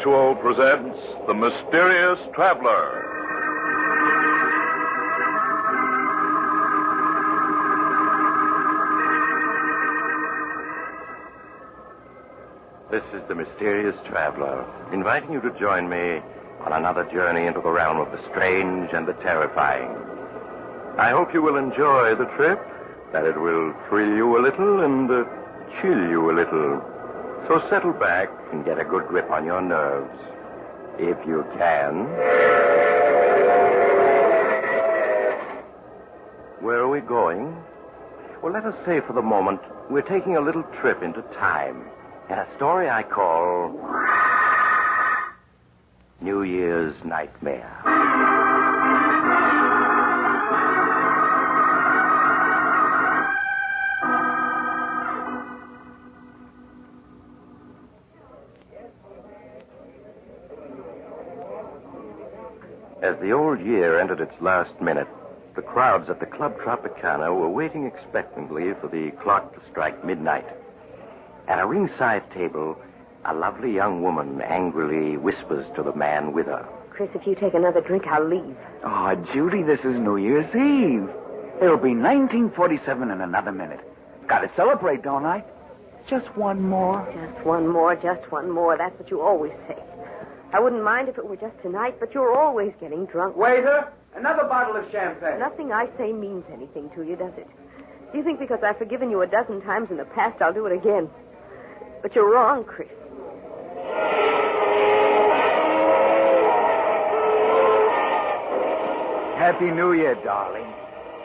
Mutual presents The Mysterious Traveler. This is The Mysterious Traveler, inviting you to join me on another journey into the realm of the strange and the terrifying. I hope you will enjoy the trip, that it will thrill you a little and chill you a little. So settle back and get a good grip on your nerves, if you can. Where are we going? Well, let us say for the moment we're taking a little trip into time in a story I call New Year's Nightmare. As the old year entered its last minute, the crowds at the Club Tropicana were waiting expectantly for the clock to strike midnight. At a ringside table, a lovely young woman angrily whispers to the man with her. Chris, if you take another drink, I'll leave. Oh, Judy, this is New Year's Eve. It'll be 1947 in another minute. Gotta celebrate, don't I? Just one more. Just one more, just one more. That's what you always say. I wouldn't mind if it were just tonight, but you're always getting drunk. Waiter, another bottle of champagne. Nothing I say means anything to you, does it? Do you think because I've forgiven you a dozen times in the past, I'll do it again? But you're wrong, Chris. Happy New Year, darling.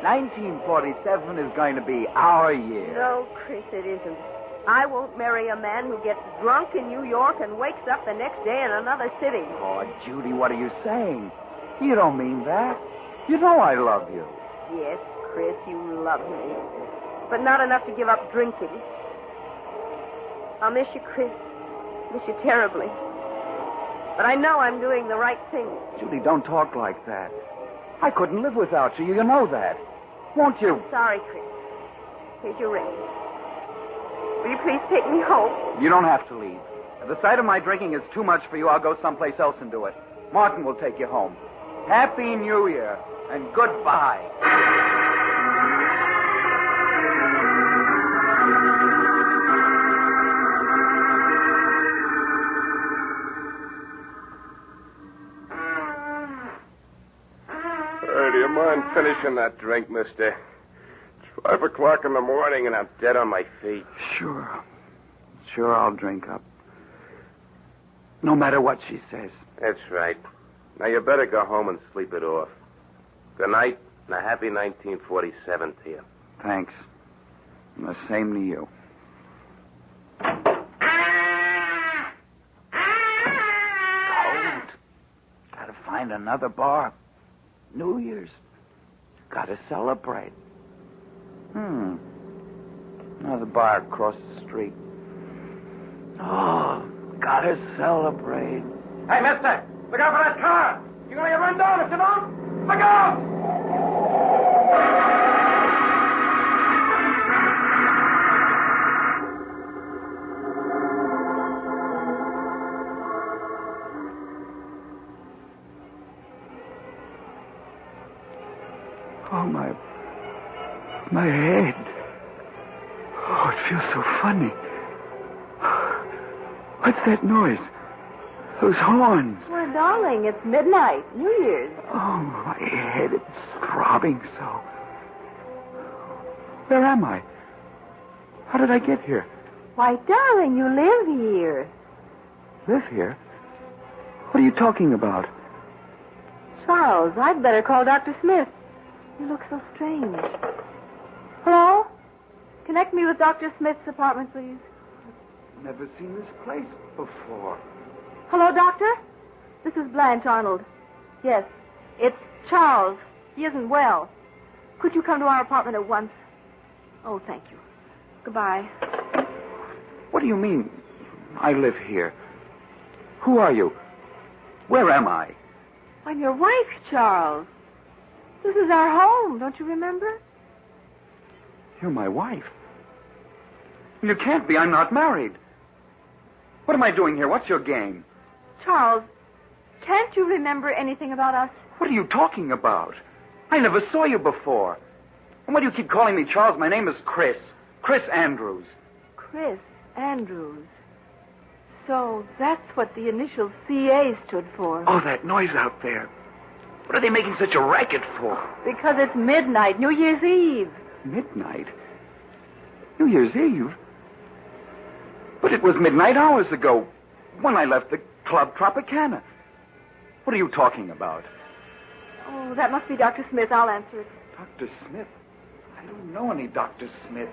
1947 is going to be our year. No, Chris, it isn't. I won't marry a man who gets drunk in New York and wakes up the next day in another city. Oh, Judy, what are you saying? You don't mean that. You know I love you. Yes, Chris, you love me. But not enough to give up drinking. I'll miss you, Chris. Miss you terribly. But I know I'm doing the right thing. Judy, don't talk like that. I couldn't live without you. You know that. Won't you? I'm sorry, Chris. Here's your ring. Will you please take me home? You don't have to leave. If the sight of my drinking is too much for you, I'll go someplace else and do it. Martin will take you home. Happy New Year, and goodbye. Do you mind finishing that drink, mister? It's 5 o'clock in the morning and I'm dead on my feet. Sure, I'll drink up. No matter what she says. That's right. Now you better go home and sleep it off. Good night and a happy 1947 to you. Thanks. And the same to you. Cold. Gotta find another bar. New Year's. Gotta celebrate. Another bar across the street. Oh, gotta celebrate. Hey, mister, look out for that car. You're gonna get run down if you don't. Look out! Oh, my head. Oh, it feels so funny. What's that noise? Those horns. Well, darling, it's midnight, New Year's. Oh, my head, it's throbbing so. Where am I? How did I get here? Why, darling, you live here. Live here? What are you talking about? Charles, I'd better call Dr. Smith. You look so strange. Hello? Connect me with Dr. Smith's apartment, please. Never seen this place before. Hello, Doctor? This is Blanche Arnold. Yes, it's Charles. He isn't well. Could you come to our apartment at once? Oh, thank you. Goodbye. What do you mean, I live here? Who are you? Where am I? I'm your wife, Charles. This is our home, don't you remember? You're my wife. You can't be. I'm not married. What am I doing here? What's your game? Charles, can't you remember anything about us? What are you talking about? I never saw you before. And why do you keep calling me Charles? My name is Chris. Chris Andrews. Chris Andrews. So that's what the initial CA stood for. Oh, that noise out there. What are they making such a racket for? Because it's midnight, New Year's Eve. Midnight? New Year's Eve? But it was midnight hours ago when I left the Club Tropicana. What are you talking about? Oh, that must be Dr. Smith. I'll answer it. Dr. Smith? I don't know any Dr. Smith.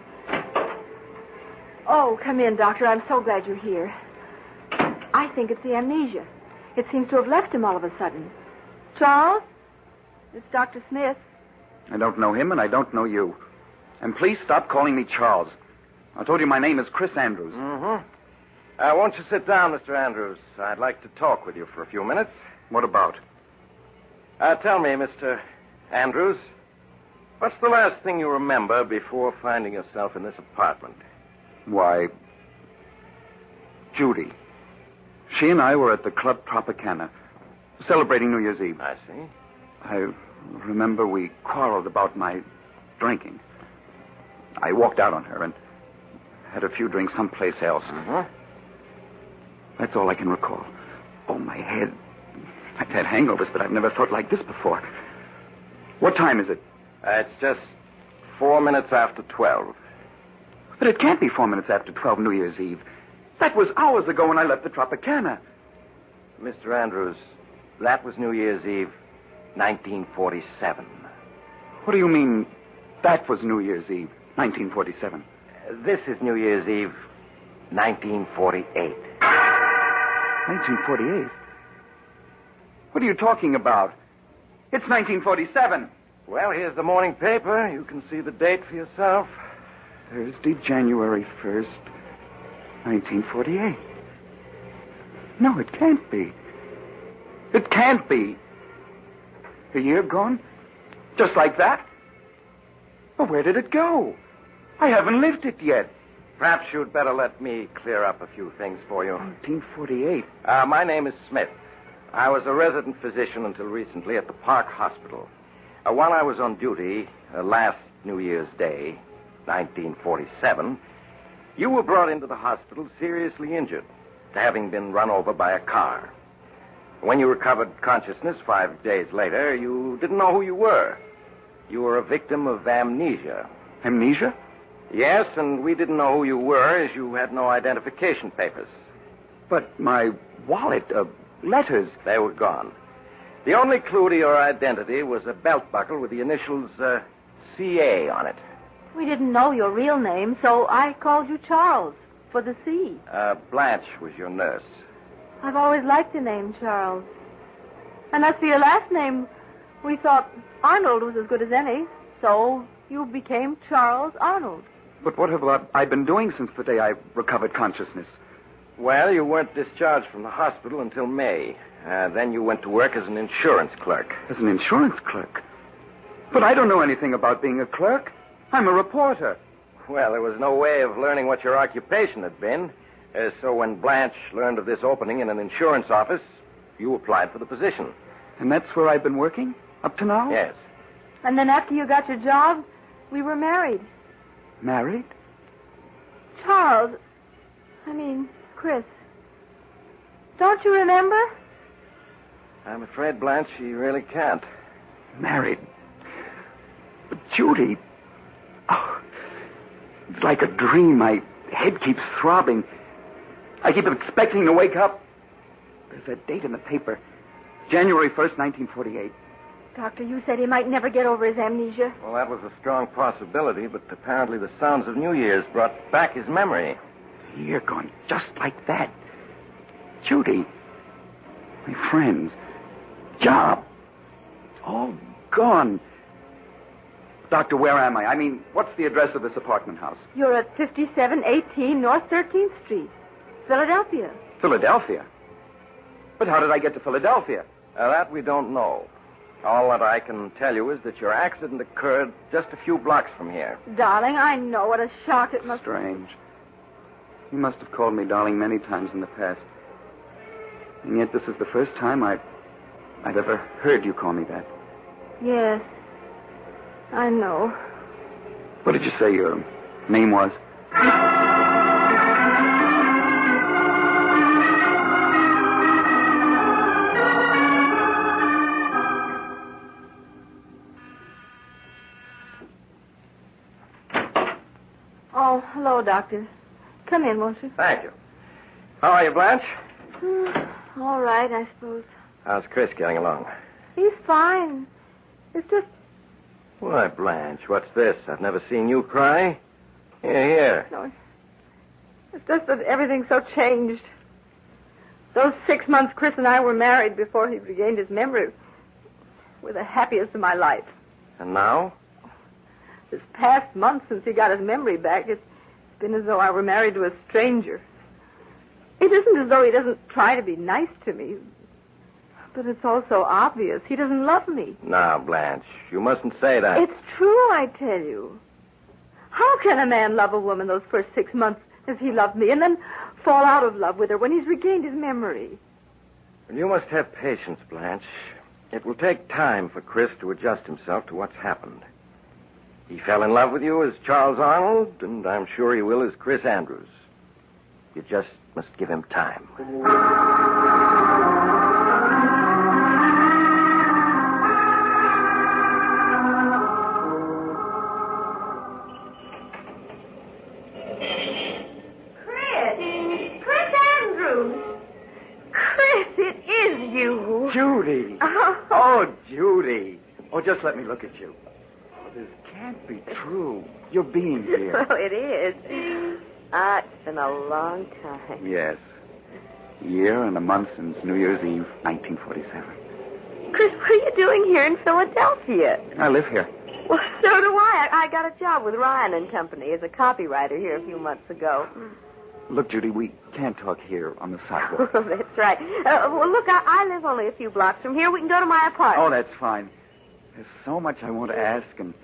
Oh, come in, Doctor. I'm so glad you're here. I think it's the amnesia. It seems to have left him all of a sudden. Charles? It's Dr. Smith. I don't know him, and I don't know you. And please stop calling me Charles. I told you my name is Chris Andrews. Mm-hmm. Won't you sit down, Mr. Andrews? I'd like to talk with you for a few minutes. What about? Tell me, Mr. Andrews, what's the last thing you remember before finding yourself in this apartment? Why, Judy. She and I were at the Club Tropicana, celebrating New Year's Eve. I see. I remember we quarreled about my drinking. I walked out on her and had a few drinks someplace else. Mm-hmm. That's all I can recall. Oh, my head. I've had hangovers, but I've never felt like this before. What time is it? It's just 4 minutes after 12. But it can't be 4 minutes after 12 New Year's Eve. That was hours ago when I left the Tropicana. Mr. Andrews, that was New Year's Eve, 1947. What do you mean, that was New Year's Eve, 1947? This is New Year's Eve, 1948. 1948? What are you talking about? It's 1947. Well, here's the morning paper. You can see the date for yourself. Thursday, January 1st, 1948. No, it can't be. It can't be. A year gone? Just like that? Well, where did it go? I haven't lived it yet. Perhaps you'd better let me clear up a few things for you. 1948. My name is Smith. I was a resident physician until recently at the Park Hospital. While I was on duty last New Year's Day, 1947, you were brought into the hospital seriously injured, having been run over by a car. When you recovered consciousness 5 days later, you didn't know who you were. You were a victim of amnesia. Amnesia? Yes, and we didn't know who you were as you had no identification papers. But my wallet, letters... They were gone. The only clue to your identity was a belt buckle with the initials CA on it. We didn't know your real name, so I called you Charles for the C. Blanche was your nurse. I've always liked the name Charles. And as for your last name, we thought Arnold was as good as any, so you became Charles Arnold. But what have I been doing since the day I recovered consciousness? Well, you weren't discharged from the hospital until May. Then you went to work as an insurance clerk. As an insurance clerk? But I don't know anything about being a clerk. I'm a reporter. Well, there was no way of learning what your occupation had been. So when Blanche learned of this opening in an insurance office, you applied for the position. And that's where I've been working? Up to now? Yes. And then after you got your job, we were married. Married? Charles. Chris. Don't you remember? I'm afraid, Blanche, she really can't. Married? But Judy... Oh, it's like a dream. My head keeps throbbing. I keep expecting to wake up. There's a date in the paper. January 1st, 1948. Doctor, you said he might never get over his amnesia. Well, that was a strong possibility, but apparently the sounds of New Year's brought back his memory. You're gone just like that. Judy. My friends. Job. All gone. Doctor, where am I? What's the address of this apartment house? You're at 5718 North 13th Street, Philadelphia. Philadelphia? But how did I get to Philadelphia? That we don't know. All that I can tell you is that your accident occurred just a few blocks from here. Darling, I know what a shock it must be. Strange. You must have called me darling many times in the past. And yet this is the first time I've ever heard you call me that. Yes. I know. What did you say your name was? Oh, hello, Doctor. Come in, won't you? Thank you. How are you, Blanche? All right, I suppose. How's Chris getting along? He's fine. It's just... Why, Blanche, what's this? I've never seen you cry. Here. No, it's just that everything's so changed. Those 6 months Chris and I were married before he regained his memory were the happiest of my life. And now? This past month since he got his memory back, it's been as though I were married to a stranger. It isn't as though he doesn't try to be nice to me, but it's also obvious he doesn't love me. Now, Blanche, you mustn't say that. It's true, I tell you. How can a man love a woman those first 6 months as he loved me and then fall out of love with her when he's regained his memory? You must have patience, Blanche. It will take time for Chris to adjust himself to what's happened. He fell in love with you as Charles Arnold, and I'm sure he will as Chris Andrews. You just must give him time. Chris Andrews! Chris, it is you! Judy! Oh, Judy! Oh, just let me look at you. Oh, this can't be true. You're being here. Well, it is. It's been a long time. Yes. A year and a month since New Year's Eve, 1947. Chris, what are you doing here in Philadelphia? I live here. Well, so do I. I got a job with Ryan and Company as a copywriter here a few months ago. Look, Judy, we can't talk here on the sidewalk. That's right. Well, look, I live only a few blocks from here. We can go to my apartment. Oh, that's fine. There's so much I want to ask, and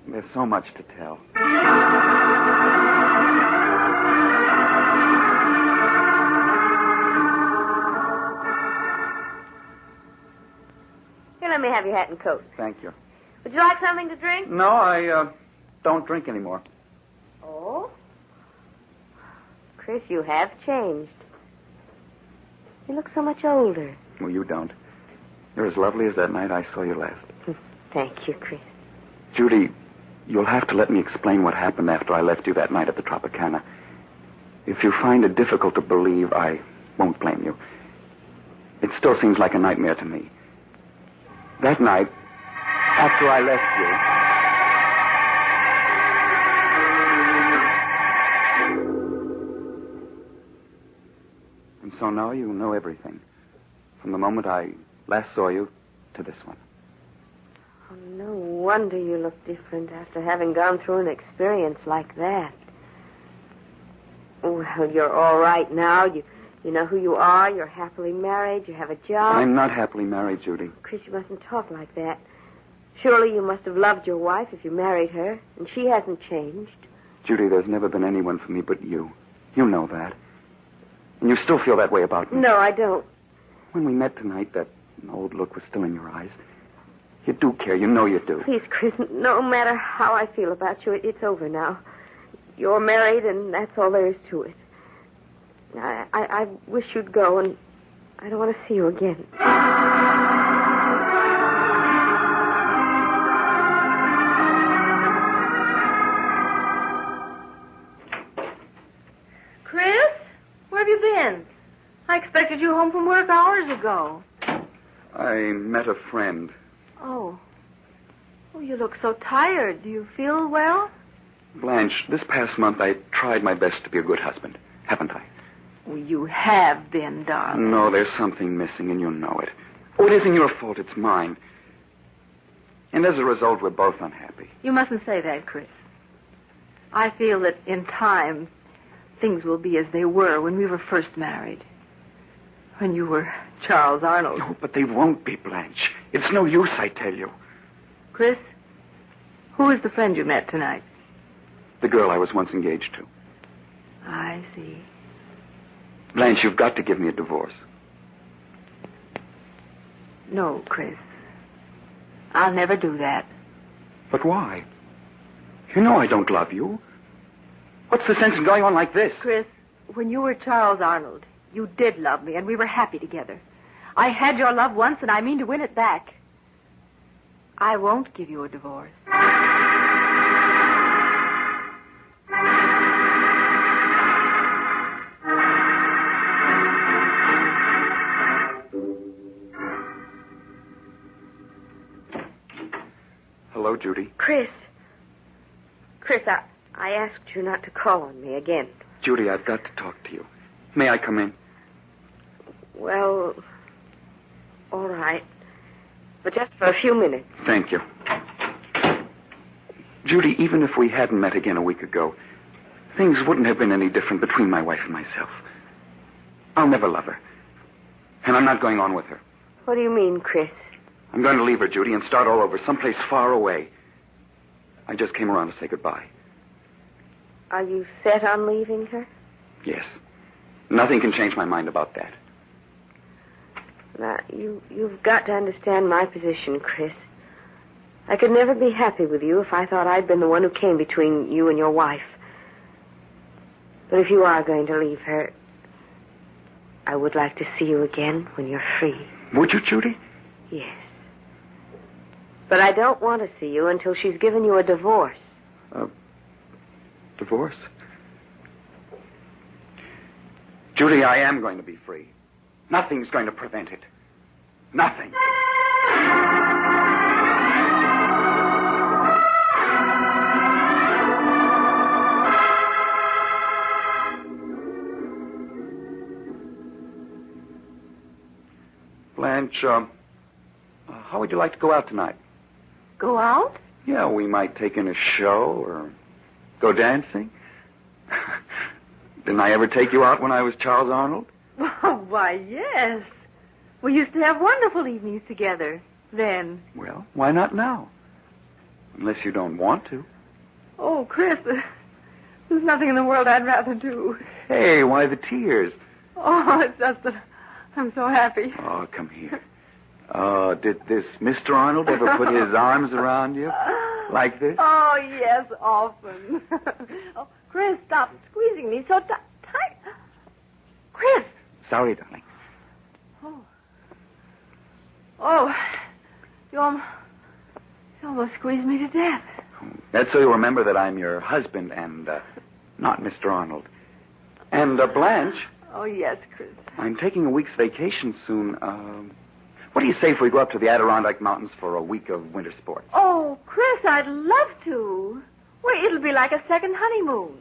there's so much to tell. Here, let me have your hat and coat. Thank you. Would you like something to drink? No, I don't drink anymore. Oh? Chris, you have changed. You look so much older. Well, you don't. You're as lovely as that night I saw you last. Thank you, Chris. Judy, you'll have to let me explain what happened after I left you that night at the Tropicana. If you find it difficult to believe, I won't blame you. It still seems like a nightmare to me. That night, after I left you... And so now you know everything. From the moment I last saw you to this one. Oh, no wonder you look different after having gone through an experience like that. Well, you're all right now. You know who you are. You're happily married. You have a job. I'm not happily married, Judy. Chris, you mustn't talk like that. Surely you must have loved your wife if you married her, and she hasn't changed. Judy, there's never been anyone for me but you. You know that. And you still feel that way about me. No, I don't. When we met tonight, that old look was still in your eyes. You do care. You know you do. Please, Chris, no matter how I feel about you, it's over now. You're married, and that's all there is to it. I wish you'd go, and I don't want to see you again. Chris, where have you been? I expected you home from work hours ago. I met a friend. Oh. Oh, you look so tired. Do you feel well? Blanche, this past month I tried my best to be a good husband, haven't I? Well, you have been, darling. No, there's something missing, and you know it. Oh, it isn't your fault. It's mine. And as a result, we're both unhappy. You mustn't say that, Chris. I feel that in time, things will be as they were when we were first married. When you were Charles Arnold. No, but they won't be, Blanche. It's no use, I tell you. Chris, who is the friend you met tonight? The girl I was once engaged to. I see. Blanche, you've got to give me a divorce. No, Chris. I'll never do that. But why? You know I don't love you. What's the sense in going on like this? Chris, when you were Charles Arnold, you did love me, and we were happy together. I had your love once, and I mean to win it back. I won't give you a divorce. Hello, Judy. Chris, I asked you not to call on me again. Judy, I've got to talk to you. May I come in? Well, all right. But just for a few minutes. Thank you. Judy, even if we hadn't met again a week ago, things wouldn't have been any different between my wife and myself. I'll never love her. And I'm not going on with her. What do you mean, Chris? I'm going to leave her, Judy, and start all over, someplace far away. I just came around to say goodbye. Are you set on leaving her? Yes. Nothing can change my mind about that. Now, you've got to understand my position, Chris. I could never be happy with you if I thought I'd been the one who came between you and your wife. But if you are going to leave her, I would like to see you again when you're free. Would you, Judy? Yes. But I don't want to see you until she's given you a divorce. Divorce? Judy, I am going to be free. Nothing's going to prevent it. Nothing. Blanche, how would you like to go out tonight? Go out? Yeah, we might take in a show or go dancing. Didn't I ever take you out when I was Charles Arnold? Oh, why, yes. We used to have wonderful evenings together then. Well, why not now? Unless you don't want to. Oh, Chris, there's nothing in the world I'd rather do. Hey, why the tears? Oh, it's just that I'm so happy. Oh, come here. Did this Mr. Arnold ever put his arms around you like this? Oh, yes, often. Oh, Chris, stop squeezing me so tight. Chris. Sorry, darling. Oh, you almost squeezed me to death. That's so you remember that I'm your husband and not Mr. Arnold. And Blanche. Oh, yes, Chris. I'm taking a week's vacation soon. What do you say if we go up to the Adirondack Mountains for a week of winter sports? Oh, Chris, I'd love to. Well, it'll be like a second honeymoon.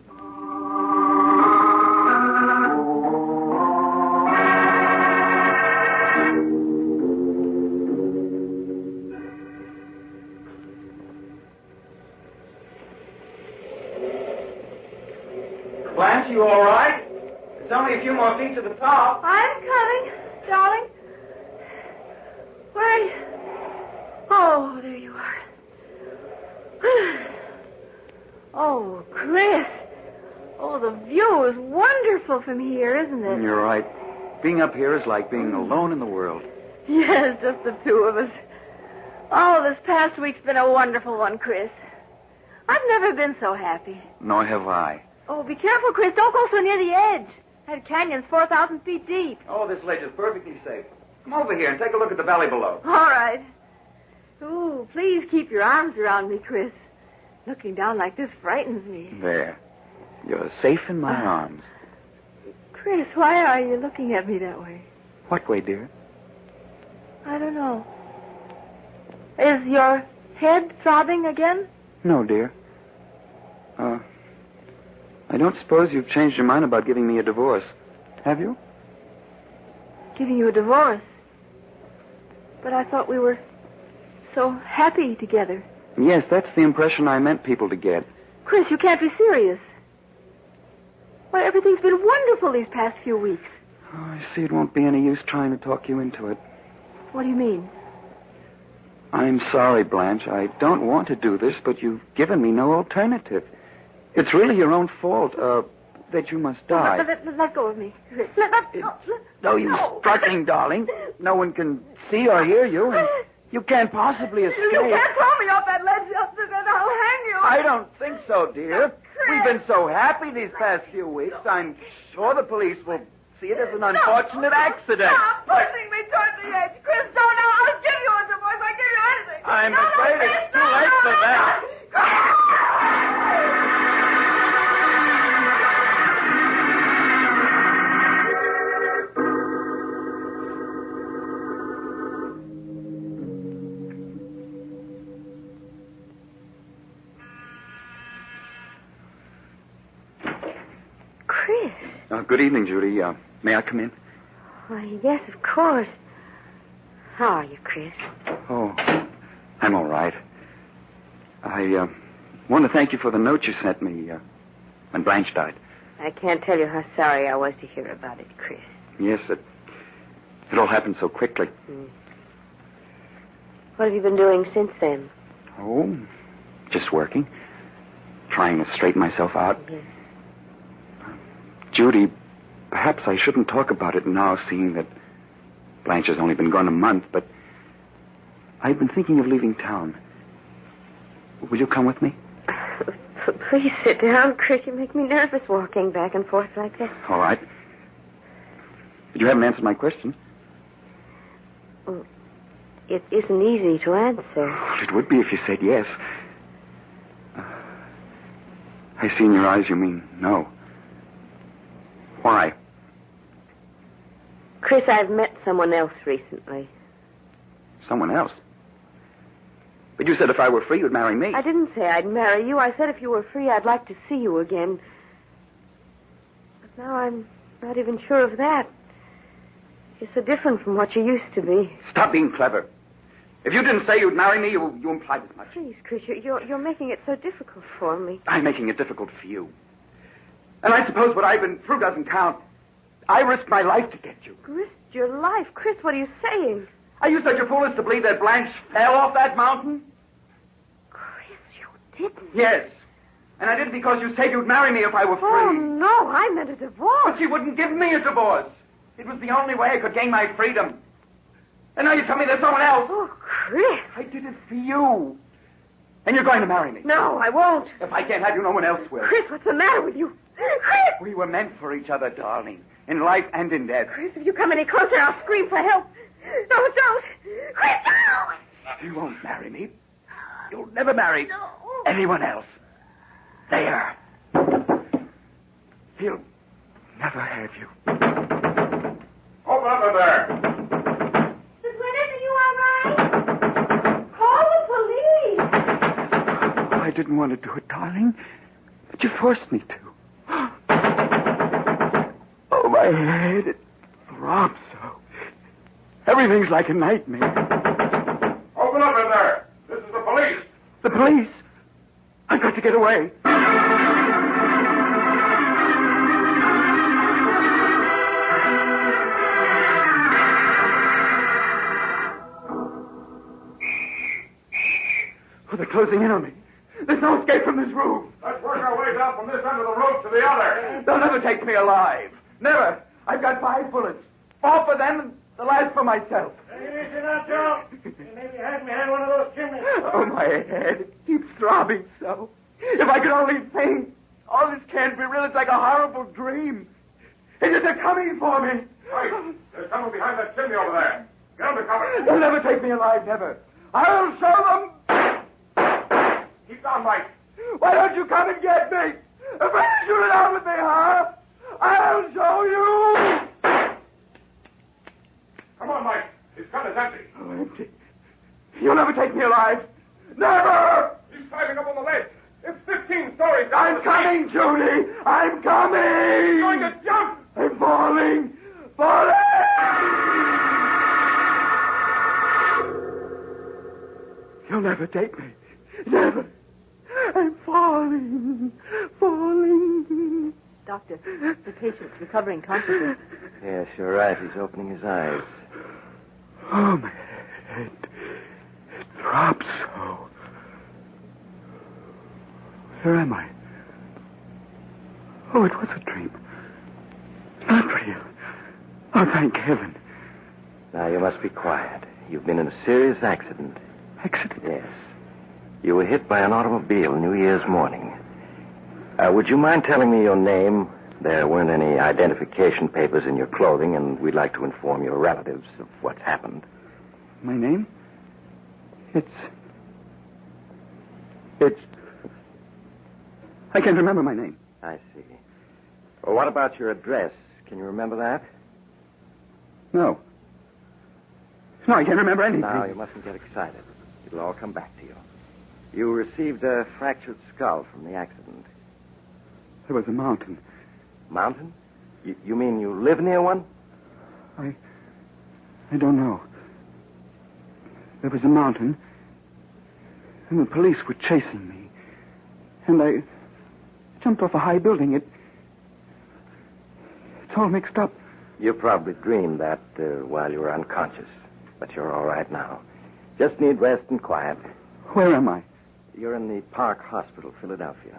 Blanche, you all right? It's only a few more feet to the top. I'm coming, darling. Where are you? Oh, there you are. Oh, Chris. Oh, the view is wonderful from here, isn't it? You're right. Being up here is like being alone in the world. Yes, just the two of us. Oh, this past week's been a wonderful one, Chris. I've never been so happy. Nor have I. Oh, be careful, Chris. Don't go so near the edge. That canyon's 4,000 feet deep. Oh, this ledge is perfectly safe. Come over here and take a look at the valley below. All right. Ooh, please keep your arms around me, Chris. Looking down like this frightens me. There. You're safe in my arms. Chris, why are you looking at me that way? What way, dear? I don't know. Is your head throbbing again? No, dear. I don't suppose you've changed your mind about giving me a divorce, have you? Giving you a divorce? But I thought we were so happy together. Yes, that's the impression I meant people to get. Chris, you can't be serious. Why, everything's been wonderful these past few weeks. Oh, I see it won't be any use trying to talk you into it. What do you mean? I'm sorry, Blanche. I don't want to do this, but you've given me no alternative. It's really your own fault. that you must die. Let go of me, Chris. Let Though you're struggling, darling, no one can see or hear you, and you can't possibly escape. You can't throw me off that ledge, Justice, and I'll hang you. I don't think so, dear. We've been so happy these past few weeks. I'm sure the police will see it as an unfortunate accident. Stop pushing me toward the edge. Chris, don't. I'll give you a divorce. I'll give you anything. I'm afraid it's too late for that. Chris. Good evening, Judy. May I come in? Why, yes, of course. How are you, Chris? Oh, I'm all right. I want to thank you for the note you sent me when Blanche died. I can't tell you how sorry I was to hear about it, Chris. Yes, it all happened so quickly. What have you been doing since then? Oh, just working. Trying to straighten myself out. Yes. Judy, perhaps I shouldn't talk about it now, seeing that Blanche has only been gone a month, but I've been thinking of leaving town. Will you come with me? Please sit down, Chris. You make me nervous walking back and forth like that. All right. But you haven't answered my question. Well, it isn't easy to answer. Well, it would be if you said yes. I see in your eyes you mean no. Why? Chris, I've met someone else recently. Someone else? But you said if I were free, you'd marry me. I didn't say I'd marry you. I said if you were free, I'd like to see you again. But now I'm not even sure of that. You're so different from what you used to be. Stop being clever. If you didn't say you'd marry me, you implied as much. Please, Chris, you're making it so difficult for me. I'm making it difficult for you. And I suppose what I've been through doesn't count. I risked my life to get you. Risked your life? Chris, what are you saying? Are you such a fool as to believe that Blanche fell off that mountain? Chris, you didn't. Yes. And I did it because you said you'd marry me if I were free. Oh, no, I meant a divorce. But she wouldn't give me a divorce. It was the only way I could gain my freedom. And now you tell me there's someone else. Oh, Chris. I did it for you. And you're going to marry me. No, I won't. If I can't have you, no one else will. Chris, what's the matter with you? Chris! We were meant for each other, darling. In life and in death. Chris, if you come any closer, I'll scream for help. No, don't. Chris, no! You won't marry me. You'll never marry anyone else. There. He'll never have you. Open up in there. Miss Winters, are you all right? Call the police. I didn't want to do it, darling. But you forced me to. Oh, my head. It throbs so. Everything's like a nightmare. Open up in there. This is the police. The police? I've got to get away. Oh, they're closing in on me. There's no escape from this room. Let's work our way down from this end of the road to the other. They'll never take me alive. Never. I've got 5 bullets. 4 for them and the last for myself. Take it easy now, Joe. Maybe hand me one of those chimneys. Oh, my head. It keeps throbbing so. If I could only think. All this can't be real. It's like a horrible dream. It is they're coming for me. Right. There's someone behind that chimney over there. Get under cover. They'll never take me alive, never. I'll show them. Keep down, Mike. Why don't you come and get me? Afraid to shoot it out with me, huh? I'll show you. Come on, Mike. His gun is empty. Oh, empty. You'll never take me alive. Never! He's climbing up on the ledge. It's 15 stories down. I'm coming, Judy. I'm coming. He's going to jump. I'm falling. Falling! You'll never take me. Never. I'm falling. Falling. Doctor, the patient's recovering consciousness. Yes, you're right. He's opening his eyes. Oh, my head. It throbs so. Where am I? Oh, it was a dream. Not real. Oh, thank heaven. Now, you must be quiet. You've been in a serious accident. Accident? Yes. You were hit by an automobile New Year's morning. Would you mind telling me your name? There weren't any identification papers in your clothing, and we'd like to inform your relatives of what's happened. My name? It's... I can't remember my name. I see. Well, what about your address? Can you remember that? No. No, I can't remember anything. Now, you mustn't get excited. It'll all come back to you. You received a fractured skull from the accident. There was a mountain. Mountain? You mean you live near one? I don't know. There was a mountain, and the police were chasing me. And I jumped off a high building. It's all mixed up. You probably dreamed that while you were unconscious. But you're all right now. Just need rest and quiet. Where am I? You're in the Park Hospital, Philadelphia.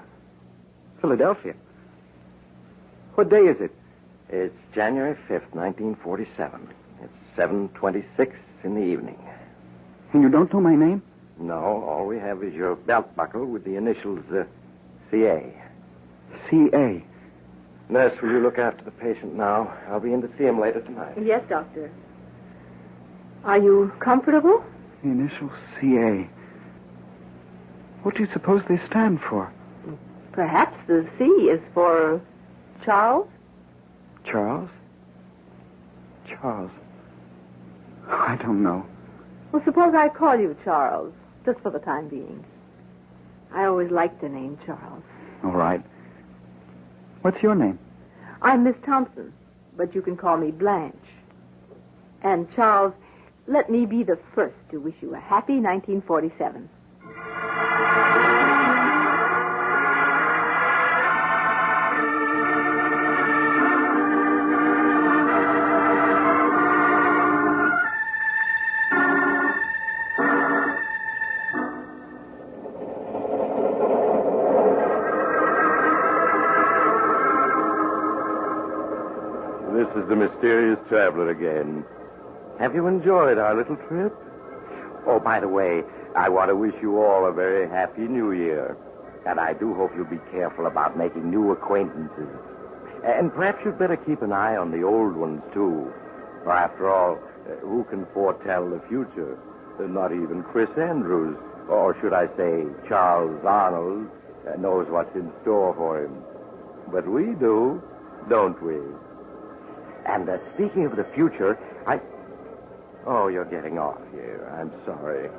Philadelphia? What day is it? It's January 5th, 1947. It's 7:26 in the evening. And you don't know my name? No, all we have is your belt buckle with the initials CA. C.A. Nurse, will you look after the patient now? I'll be in to see him later tonight. Yes, Doctor. Are you comfortable? The initials C.A. What do you suppose they stand for? Perhaps the C is for Charles? Charles? Charles. I don't know. Well, suppose I call you Charles, just for the time being. I always liked the name Charles. All right. What's your name? I'm Miss Thompson, but you can call me Blanche. And Charles, let me be the first to wish you a happy 1947. This is the mysterious traveler again. Have you enjoyed our little trip? Oh, by the way, I want to wish you all a very happy New Year. And I do hope you'll be careful about making new acquaintances. And perhaps you'd better keep an eye on the old ones, too. For after all, who can foretell the future? Not even Chris Andrews, or should I say Charles Arnold, knows what's in store for him. But we do, don't we? And speaking of the future, Oh, you're getting off here. I'm sorry.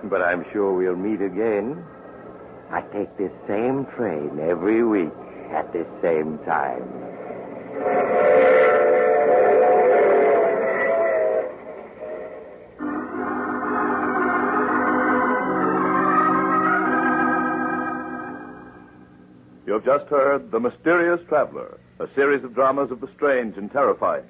But I'm sure we'll meet again. I take this same train every week at this same time. You have just heard The Mysterious Traveler, a series of dramas of the strange and terrifying.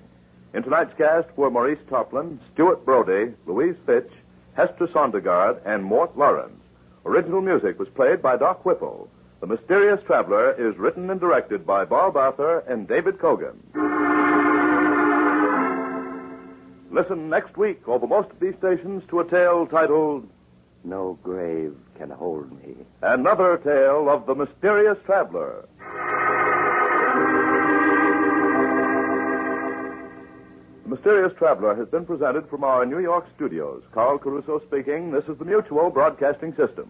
In tonight's cast were Maurice Toplin, Stuart Brody, Louise Fitch, Hester Sondergaard, and Mort Lawrence. Original music was played by Doc Whipple. The Mysterious Traveler is written and directed by Bob Arthur and David Kogan. Listen next week over most of these stations to a tale titled No Grave Can Hold Me. Another Tale of the Mysterious Traveler. The Mysterious Traveler has been presented from our New York studios. Carl Caruso speaking. This is the Mutual Broadcasting System.